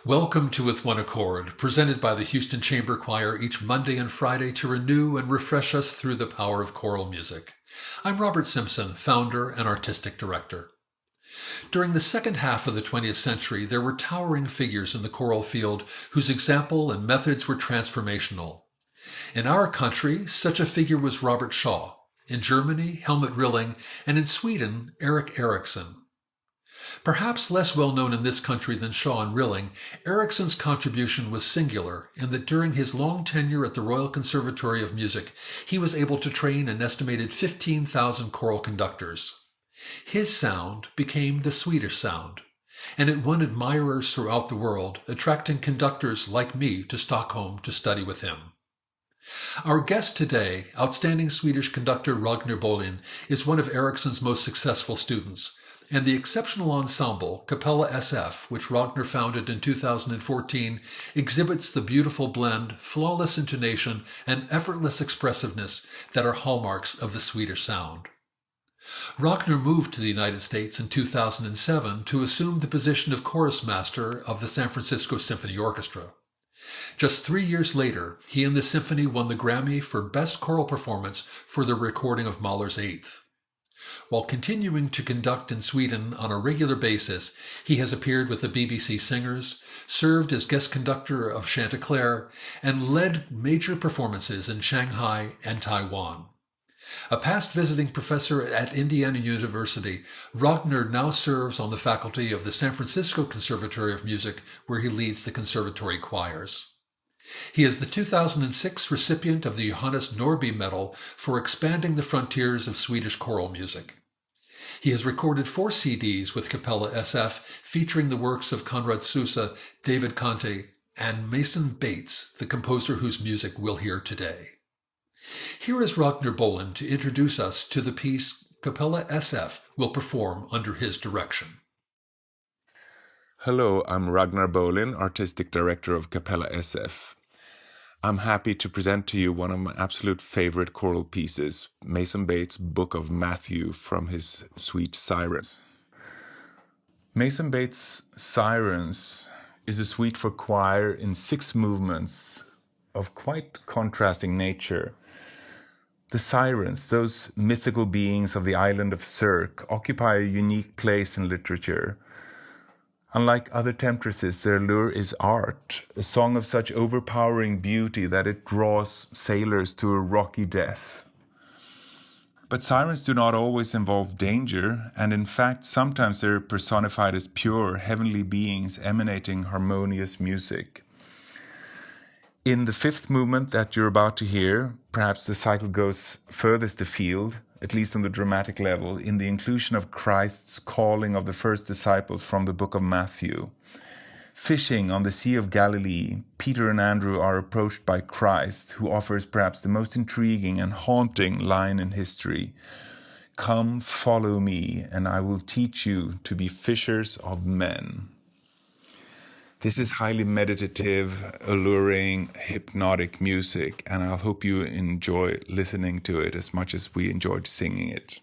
Welcome to With One Accord, presented by the Houston Chamber Choir each Monday and Friday to renew and refresh us through the power of choral music. I'm Robert Simpson, founder and artistic director. During the second half of the 20th century, there were towering figures in the choral field whose example and methods were transformational. In our country, such a figure was Robert Shaw. In Germany, Helmut Rilling, and in Sweden, Erik Erikson. Perhaps less well known in this country than Shaw and Rilling, Erikson's contribution was singular in that during his long tenure at the Royal Conservatory of Music, he was able to train an estimated 15,000 choral conductors. His sound became the Swedish sound, and it won admirers throughout the world, attracting conductors like me to Stockholm to study with him. Our guest today, outstanding Swedish conductor Ragnar Bohlin, is one of Erikson's most successful students, and the exceptional ensemble, Cappella SF, which Ragnar founded in 2014, exhibits the beautiful blend, flawless intonation, and effortless expressiveness that are hallmarks of the Swedish sound. Ragnar moved to the United States in 2007 to assume the position of chorus master of the San Francisco Symphony Orchestra. Just 3 years later, he and the symphony won the Grammy for Best Choral Performance for the recording of Mahler's Eighth. While continuing to conduct in Sweden on a regular basis, he has appeared with the BBC Singers, served as guest conductor of Chanticleer, and led major performances in Shanghai and Taiwan. A past visiting professor at Indiana University, Ragnar now serves on the faculty of the San Francisco Conservatory of Music, where he leads the conservatory choirs. He is the 2006 recipient of the Johannes Norby Medal for expanding the frontiers of Swedish choral music. He has recorded 4 CDs with Cappella SF featuring the works of Conrad Susa, David Conte, and Mason Bates, the composer whose music we'll hear today. Here is Ragnar Bohlin to introduce us to the piece Cappella SF will perform under his direction. Hello, I'm Ragnar Bohlin, Artistic Director of Cappella SF. I'm happy to present to you one of my absolute favorite choral pieces, Mason Bates' Book of Matthew from his suite Sirens. Mason Bates' Sirens is a suite for choir in 6 movements of quite contrasting nature. The Sirens, those mythical beings of the island of Cirque, occupy a unique place in literature. Unlike other temptresses, their lure is art, a song of such overpowering beauty that it draws sailors to a rocky death. But sirens do not always involve danger, and in fact sometimes they're personified as pure, heavenly beings emanating harmonious music. In the 5th movement that you're about to hear, perhaps the cycle goes furthest afield, at least on the dramatic level, in the inclusion of Christ's calling of the first disciples from the book of Matthew. Fishing on the Sea of Galilee, Peter and Andrew are approached by Christ, who offers perhaps the most intriguing and haunting line in history. "Come, follow me, and I will teach you to be fishers of men." This is highly meditative, alluring, hypnotic music, and I hope you enjoy listening to it as much as we enjoyed singing it.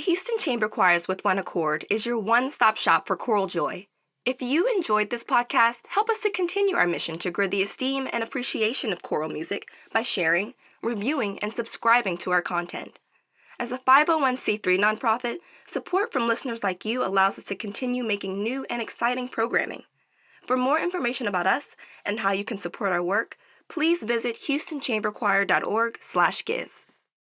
Houston Chamber Choirs with One Accord is your one-stop shop for choral joy. If you enjoyed this podcast, help us to continue our mission to grow the esteem and appreciation of choral music by sharing, reviewing, and subscribing to our content. As a 501c3 nonprofit, support from listeners like you allows us to continue making new and exciting programming. For more information about us and how you can support our work, please visit HoustonChamberChoir.org/give.